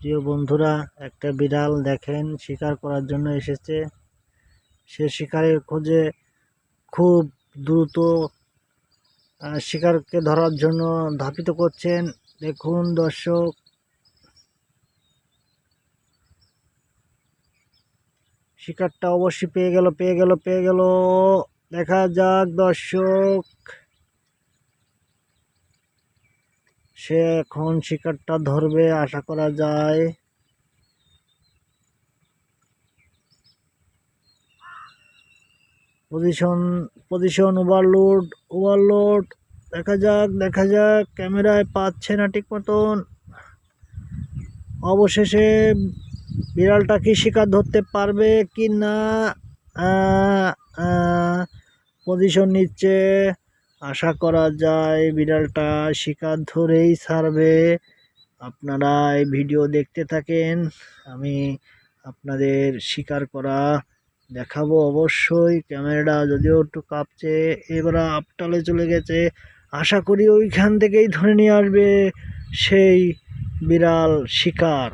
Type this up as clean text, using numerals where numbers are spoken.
প্রিয় বন্ধুরা, একটা বিড়াল দেখেন শিকার করার জন্য এসেছে। সে শিকারের খোঁজে খুব দ্রুত শিকারকে ধরার জন্য ধাপিত করছেন। দেখুন দর্শক, শিকারটা অবশ্যই পেয়ে গেল। দেখা যাক দর্শক, সে এখন শিকারটা ধরবে আশা করা যায়। Position overload. দেখা যাক ক্যামেরায় পাচ্ছে না ঠিক মতন। অবশেষে বিড়ালটা কি শিকার ধরতে পারবে কি না? পজিশন নিচ্ছে, আশা করা যায় বিড়ালটা শিকার ধরেই ছাড়বে। আপনারা এই ভিডিও দেখতে থাকেন, আমি আপনাদের শিকার করা দেখাবো অবশ্যই। ক্যামেরাটা যদিও একটু কাঁপছে, এবার আপটালে চলে গেছে। আশা করি ওইখান থেকেই ধরে নিয়ে আসবে সেই বিড়াল শিকার।